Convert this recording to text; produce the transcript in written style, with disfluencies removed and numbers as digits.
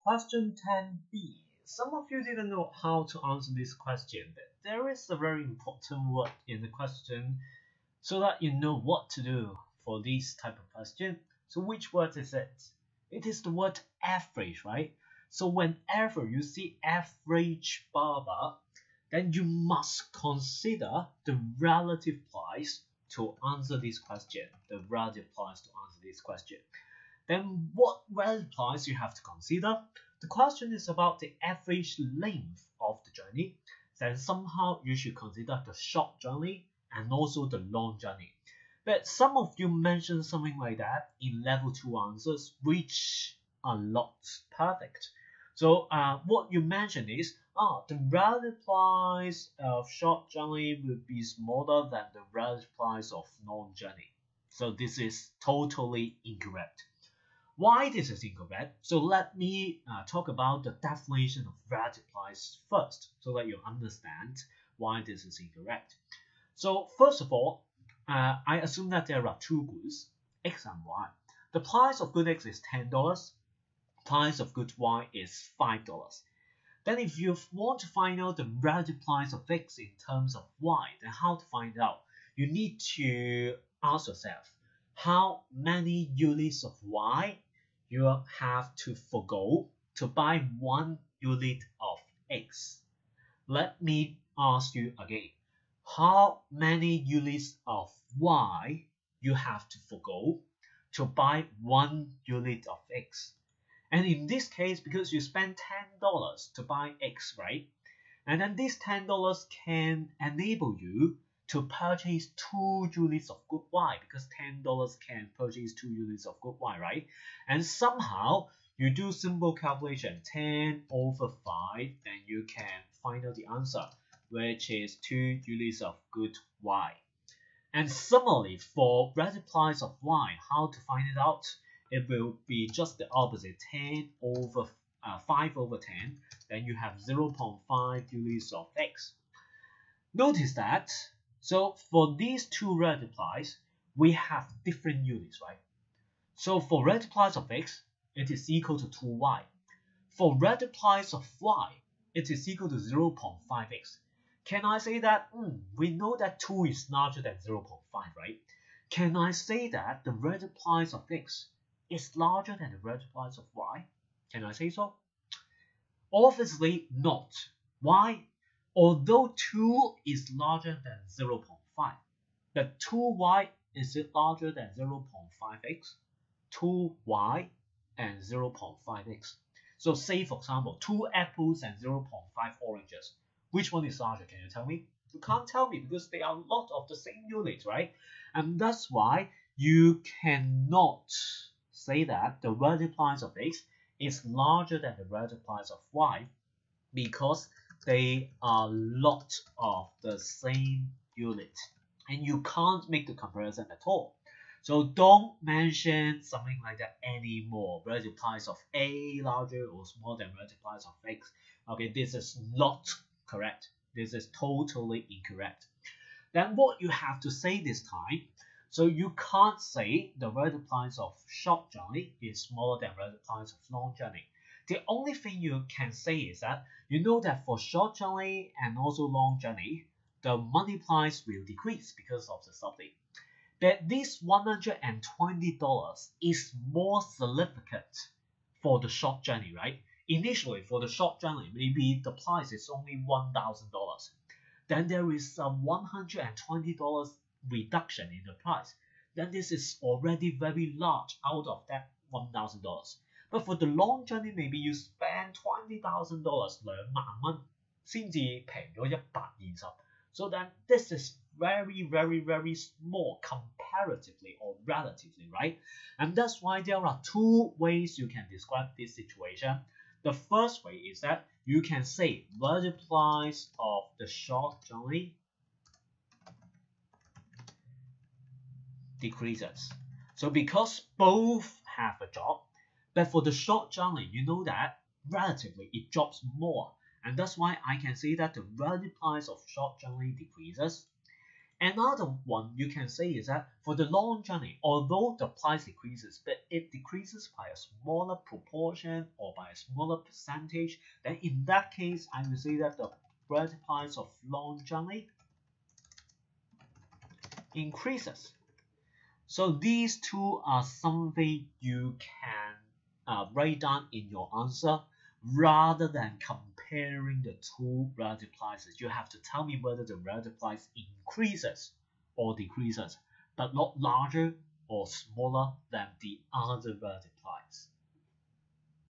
Question 10b. Some of you didn't know how to answer this question, but there is a very important word in the question so that you know what to do for this type of question. So which word is it? It is the word average, right? So whenever you see average bar, then you must consider the relative price to answer this question. The relative price to answer this question. Then what relative price you have to consider? The question is about the average length of the journey. Then somehow you should consider the short journey and also the long journey. But some of you mentioned something like that in level 2 answers, which are not perfect. So what you mentioned is the relative price of short journey will be smaller than the relative price of long journey. So this is totally incorrect. Why this is incorrect? So let me talk about the definition of relative price first, so that you understand why this is incorrect. So first of all, I assume that there are two goods, X and Y. The price of good X is $10. Price of good Y is $5. Then if you want to find out the relative price of X in terms of Y, then how to find out? You need to ask yourself, how many units of Y you have to forgo to buy 1 unit of X? Let me ask you again. How many units of Y you have to forgo to buy 1 unit of X? And in this case, because you spend $10 to buy X, right? And then this $10 can enable you to purchase 2 units of good Y, because $10 can purchase 2 units of good Y, right? And somehow you do simple calculation, 10 over 5, then you can find out the answer, which is 2 units of good Y. And similarly, for relative price of Y, how to find it out? It will be just the opposite, 10 over 5 over 10, then you have 0.5 units of X. Notice that, so for these two relative price, we have different units, right? So for relative price of X, it is equal to 2Y. For relative price of Y, it is equal to 0.5x. Can I say that, we know that 2 is larger than 0.5, right? Can I say that the relative price of X is larger than the relative price of Y? Can I say so? Obviously not. Why? Although 2 is larger than 0.5, but 2y is it larger than 0.5x? 2y and 0.5x. So say for example, 2 apples and 0.5 oranges. Which one is larger? Can you tell me? You can't tell me because they are not of the same unit, right? And that's why you cannot say that the relative price of X is larger than the relative price of Y, because they are not of the same unit, and you can't make the comparison at all. So don't mention something like that anymore. Relative price of A larger or smaller than relative price of X. Okay, this is not correct. This is totally incorrect. Then what you have to say this time, so you can't say the relative price of short journey is smaller than relative price of long journey. The only thing you can say is that you know that for short journey and also long journey, the money price will decrease because of the subsidy. But this $120 is more significant for the short journey, right? Initially, for the short journey, maybe the price is only $1,000. Then there is a $120 reduction in the price. Then this is already very large out of that $1,000. But for the long journey, maybe you spend $20,000 2,000蚊先至平咗120. So then this is very small comparatively or relatively, right? And that's why there are two ways you can describe this situation. The first way is that you can say relative price of the short journey decreases. So because both have a drop, but for the short journey, you know that relatively it drops more. And that's why I can say that the relative price of short journey decreases. Another one you can say is that for the long journey, although the price decreases, but it decreases by a smaller proportion or by a smaller percentage, then in that case, I will say that the relative price of long journey increases. So these two are something you can write down in your answer rather than comparing the two relative prices. You have to tell me whether the relative price increases or decreases, but not larger or smaller than the other relative price.